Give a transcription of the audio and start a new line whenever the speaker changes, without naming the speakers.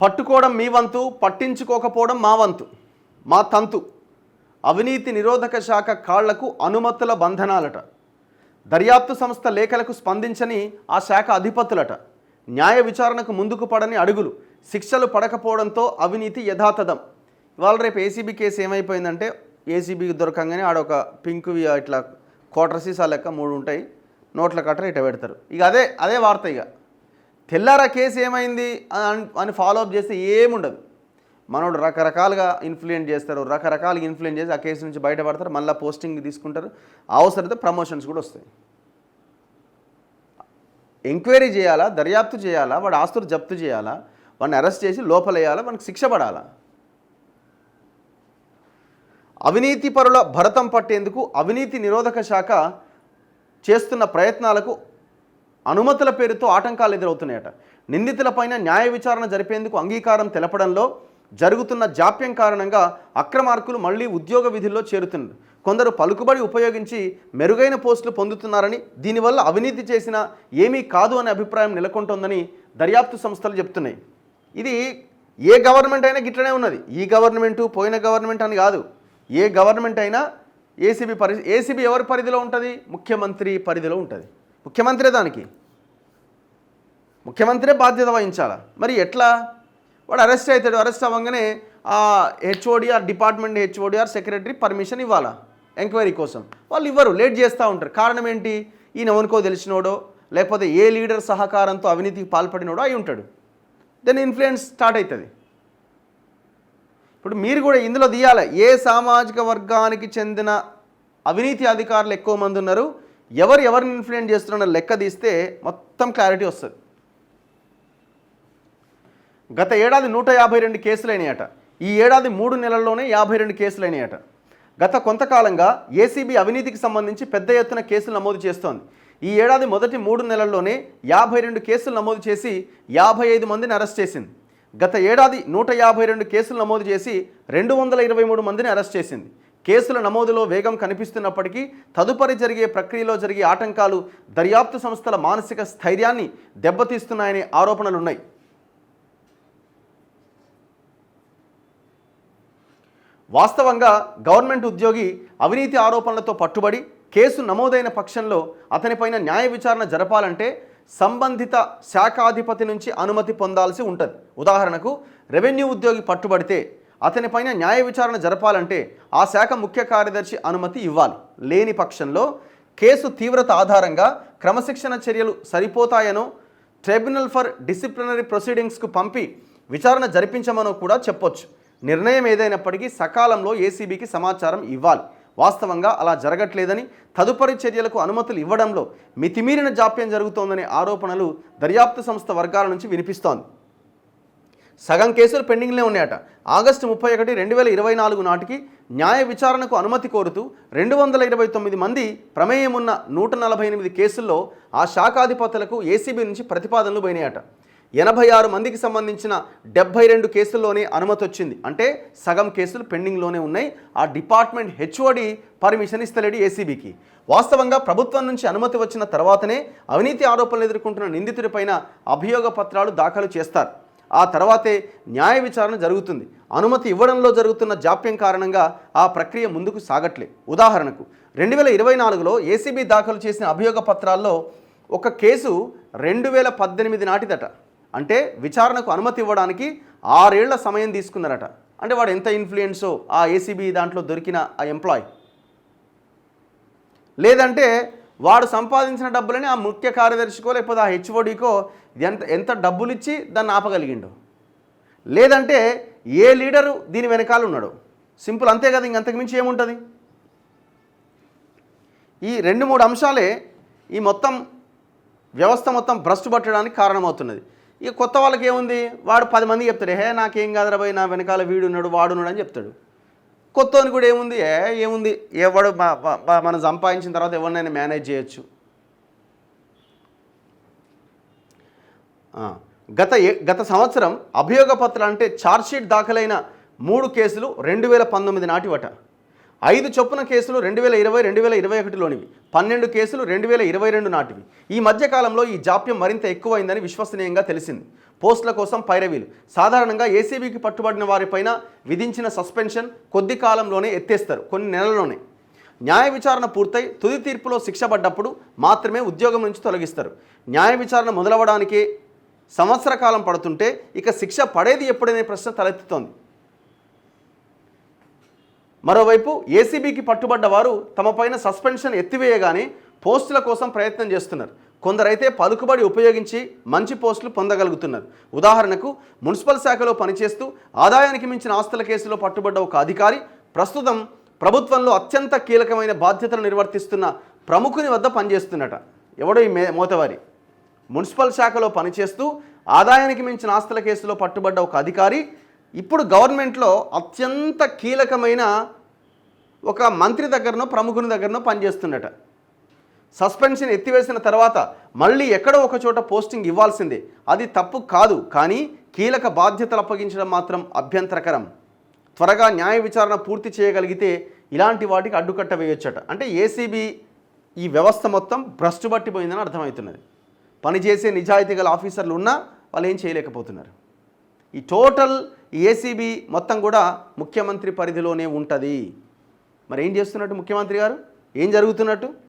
పట్టుకోవడం మీ వంతు, పట్టించుకోకపోవడం మా వంతు, మా తంతు. అవినీతి నిరోధక శాఖ కాళ్లకు అనుమతుల బంధనాలట. దర్యాప్తు సంస్థ లేఖలకు స్పందించని ఆ శాఖ అధిపతులట. న్యాయ విచారణకు ముందుకు పడని అడుగులు, శిక్షలు పడకపోవడంతో అవినీతి యథాతథం. ఇవాళ రేపు ఏసీబీ కేసు ఏమైపోయిందంటే, ఏసీబీకి దొరకంగానే ఆడొక పింక్ ఇట్లా కోటర్ సీసా లెక్క 3 ఉంటాయి, నోట్ల కట్టర్ ఇట పెడతారు. ఇక అదే వార్త. ఇక తెల్లారా కేసు ఏమైంది అని ఫాలోఅప్ చేస్తే ఏముండదు. మనోడు రకరకాలుగా ఇన్ఫ్లుయెన్స్ చేస్తారు, రకరకాలుగా ఇన్ఫ్లుయెన్స్ చేసి ఆ కేసు నుంచి బయటపడతారు, మళ్ళీ పోస్టింగ్ తీసుకుంటారు, అవసరమైతే ప్రమోషన్స్ కూడా వస్తాయి. ఎంక్వైరీ చేయాలా, దర్యాప్తు చేయాలా, వాడు ఆస్తులు జప్తు చేయాలా, వాడిని అరెస్ట్ చేసి లోపలేయాలా, మనకు శిక్ష పడాలా? అవినీతి పరుల భరతం పట్టేందుకు అవినీతి నిరోధక శాఖ చేస్తున్న ప్రయత్నాలకు అనుమతుల పేరుతో ఆటంకాలు ఎదురవుతున్నాయట. నిందితులపైన న్యాయ విచారణ జరిపేందుకు అంగీకారం తెలపడంలో జరుగుతున్న జాప్యం కారణంగా అక్రమార్కులు మళ్లీ ఉద్యోగ విధుల్లో చేరుతున్నారు. కొందరు పలుకుబడి ఉపయోగించి మెరుగైన పోస్టులు పొందుతున్నారని, దీనివల్ల అవినీతి చేసినా ఏమీ కాదు అనే అభిప్రాయం నెలకొంటోందని దర్యాప్తు సంస్థలు చెప్తున్నాయి. ఇది ఏ గవర్నమెంట్ అయినా గిట్లనే ఉన్నది. ఈ గవర్నమెంటు పోయిన గవర్నమెంట్ అని కాదు, ఏ గవర్నమెంట్ అయినా ఏసీబీ ఎవరి పరిధిలో ఉంటుంది? ముఖ్యమంత్రి పరిధిలో ఉంటుంది. ముఖ్యమంత్రే బాధ్యత వహించాలా. మరి ఎట్లా? వాడు అరెస్ట్ అవుతాడు, అరెస్ట్ అవ్వగానే ఆ HOD or department HOD or secretary permission ఇవ్వాలా ఎంక్వైరీ కోసం. వాళ్ళు ఇవ్వరు, లేట్ చేస్తూ ఉంటారు. కారణం ఏంటి? ఈయన ఎవరికో తెలిసినోడో లేకపోతే ఏ లీడర్ సహకారంతో అవినీతికి పాల్పడినోడో అయి ఉంటాడు. దెన్ ఇన్ఫ్లుయెన్స్ స్టార్ట్ అవుతుంది. ఇప్పుడు మీరు కూడా ఇందులో తీయాలి, ఏ సామాజిక వర్గానికి చెందిన అవినీతి అధికారులు ఎక్కువ మంది ఉన్నారు, ఎవరిని ఇన్ఫ్లుయెన్స్ చేస్తున్నారో లెక్క తీస్తే మొత్తం క్లారిటీ వస్తుంది. గత ఏడాది 152 కేసులైనాయట. ఈ ఏడాది 3 నెలల్లోనే 52 కేసులైనాయట. గత కొంతకాలంగా ఏసీబీ అవినీతికి సంబంధించి పెద్ద ఎత్తున కేసులు నమోదు చేస్తోంది. ఈ ఏడాది మొదటి 3 నెలల్లోనే 52 కేసులు నమోదు చేసి 55 మందిని అరెస్ట్ చేసింది. గత ఏడాది 152 కేసులు నమోదు చేసి 223 మందిని అరెస్ట్ చేసింది. కేసుల నమోదులో వేగం కనిపిస్తున్నప్పటికీ తదుపరి జరిగే ప్రక్రియలో జరిగే ఆటంకాలు దర్యాప్తు సంస్థల మానసిక స్థైర్యాన్ని దెబ్బతీస్తున్నాయనే ఆరోపణలున్నాయి. వాస్తవంగా గవర్నమెంట్ ఉద్యోగి అవినీతి ఆరోపణలతో పట్టుబడి కేసు నమోదైన పక్షంలో అతనిపైన న్యాయ విచారణ జరపాలంటే సంబంధిత శాఖాధిపతి నుంచి అనుమతి పొందాల్సి ఉంటుంది. ఉదాహరణకు రెవెన్యూ ఉద్యోగి పట్టుబడితే అతనిపైన న్యాయ విచారణ జరపాలంటే ఆ శాఖ ముఖ్య కార్యదర్శి అనుమతి ఇవ్వాలి. లేని పక్షంలో కేసు తీవ్రత ఆధారంగా క్రమశిక్షణ చర్యలు సరిపోతాయనో ట్రైబ్యునల్ ఫర్ డిసిప్లినరీ ప్రొసీడింగ్స్కు పంపి విచారణ జరిపించమనో కూడా చెప్పొచ్చు. నిర్ణయం ఏదైనప్పటికీ సకాలంలో ఏసీబీకి సమాచారం ఇవ్వాలి. వాస్తవంగా అలా జరగట్లేదని, తదుపరి చర్యలకు అనుమతులు ఇవ్వడంలో మితిమీరిన జాప్యం జరుగుతోందనే ఆరోపణలు దర్యాప్తు సంస్థ వర్గాల నుంచి వినిపిస్తోంది. సగం కేసులు పెండింగ్లో ఉన్నాయట. ఆగస్టు 31, 2024 నాటికి న్యాయ విచారణకు అనుమతి కోరుతూ 229 మంది ప్రమేయం ఉన్న 148 కేసుల్లో ఆ శాఖాధిపతులకు ఏసీబీ నుంచి ప్రతిపాదనలు పోయినాయట. 86 మందికి సంబంధించిన 72 కేసుల్లోనే అనుమతి వచ్చింది. అంటే సగం కేసులు పెండింగ్లోనే ఉన్నాయి. ఆ డిపార్ట్మెంట్ హెచ్ఓడి పర్మిషన్ ఇస్తలేడు ఏసీబీకి. వాస్తవంగా ప్రభుత్వం నుంచి అనుమతి వచ్చిన తర్వాతనే అవినీతి ఆరోపణలు ఎదుర్కొంటున్న నిందితుడిపైన అభియోగ పత్రాలు దాఖలు చేస్తారు. ఆ తర్వాతే న్యాయ విచారణ జరుగుతుంది. అనుమతి ఇవ్వడంలో జరుగుతున్న జాప్యం కారణంగా ఆ ప్రక్రియ ముందుకు సాగట్లే. ఉదాహరణకు 2024లో ఏసీబీ దాఖలు చేసిన అభియోగ పత్రాల్లో ఒక కేసు 2018 నాటిదట. అంటే విచారణకు అనుమతి ఇవ్వడానికి 6 ఏళ్ల సమయం తీసుకున్నారట. అంటే వాడు ఎంత ఇన్ఫ్లుయెన్సో ఆ ఏసీబీ దాంట్లో దొరికిన ఆ ఎంప్లాయ్. లేదంటే వాడు సంపాదించిన డబ్బులని ఆ ముఖ్య కార్యదర్శికో లేకపోతే ఆ హెచ్ఓడికో ఎంత డబ్బులు ఇచ్చి దాన్ని ఆపగలిగిండు. లేదంటే ఏ లీడరు దీని వెనకాల ఉన్నాడు. సింపుల్, అంతే కదా, ఇంకంతకుమించి ఏముంటుంది. ఈ 2-3 అంశాలే ఈ మొత్తం వ్యవస్థ మొత్తం భ్రష్టు పట్టడానికి కారణమవుతున్నది. ఇక కొత్త వాళ్ళకి ఏముంది, వాడు 10 మంది చెప్తాడు, నాకేం కాదురా భయ్, నా వెనకాల వీడున్నాడు వాడున్నాడు అని చెప్తాడు. కొత్తని కూడా ఏముంది ఎవడు మనం సంపాదించిన తర్వాత ఎవరినైనా మేనేజ్ చేయొచ్చు. గత సంవత్సరం అభియోగ పత్రాలు అంటే ఛార్జ్షీట్ దాఖలైన 3 కేసులు 2019 నాటివట. 5 చొప్పున కేసులు 2020, 2021లోనివి, 12 కేసులు 2022 నాటివి. ఈ మధ్యకాలంలో ఈ జాప్యం మరింత ఎక్కువైందని విశ్వసనీయంగా తెలిసింది. పోస్టుల కోసం పైరవీలు. సాధారణంగా ఏసీబీకి పట్టుబడిన వారిపైన విధించిన సస్పెన్షన్ కొద్ది కాలంలోనే ఎత్తేస్తారు, కొన్ని నెలల్లోనే. న్యాయ విచారణ పూర్తయి తుది తీర్పులో శిక్ష పడ్డప్పుడు మాత్రమే ఉద్యోగం నుంచి తొలగిస్తారు. న్యాయ విచారణ మొదలవడానికే సంవత్సర కాలం పడుతుంటే ఇక శిక్ష పడేది ఎప్పుడనే ప్రశ్న తలెత్తుతోంది. మరోవైపు ఏసీబీకి పట్టుబడ్డ వారు తమపైన సస్పెన్షన్ ఎత్తివేయగానే పోస్టుల కోసం ప్రయత్నం చేస్తున్నారు. కొందరైతే పలుకుబడి ఉపయోగించి మంచి పోస్టులు పొందగలుగుతున్నారు. ఉదాహరణకు మున్సిపల్ శాఖలో పనిచేస్తూ ఆదాయానికి మించిన ఆస్తుల కేసులో పట్టుబడ్డ ఒక అధికారి ప్రస్తుతం ప్రభుత్వంలో అత్యంత కీలకమైన బాధ్యతలు నిర్వర్తిస్తున్న ప్రముఖుని వద్ద పనిచేస్తున్నట. ఎవడో ఈ మోతవారి మున్సిపల్ శాఖలో పనిచేస్తూ ఆదాయానికి మించిన ఆస్తుల కేసులో పట్టుబడ్డ ఒక అధికారి ఇప్పుడు గవర్నమెంట్లో అత్యంత కీలకమైన ఒక మంత్రి దగ్గరనో ప్రముఖుని దగ్గరనో పనిచేస్తున్నట. సస్పెన్షన్ ఎత్తివేసిన తర్వాత మళ్ళీ ఎక్కడో ఒక చోట పోస్టింగ్ ఇవ్వాల్సిందే. అది తప్పు కాదు, కానీ కీలక బాధ్యతలు అప్పగించడం మాత్రం అభ్యంతరకరం. త్వరగా న్యాయ విచారణ పూర్తి చేయగలిగితే ఇలాంటి వాటికి అడ్డుకట్ట వేయొచ్చట. అంటే ఏసీబీ ఈ వ్యవస్థ మొత్తం భ్రష్టు పట్టిపోయిందని అర్థమవుతున్నది. పనిచేసే నిజాయితీ గల ఆఫీసర్లు ఉన్నా వాళ్ళు ఏం చేయలేకపోతున్నారు. ఈ టోటల్ ఏసీబీ మొత్తం కూడా ముఖ్యమంత్రి పరిధిలోనే ఉంటుంది. మరి ఏం చేస్తున్నట్టు ముఖ్యమంత్రి గారు? ఏం జరుగుతున్నట్టు?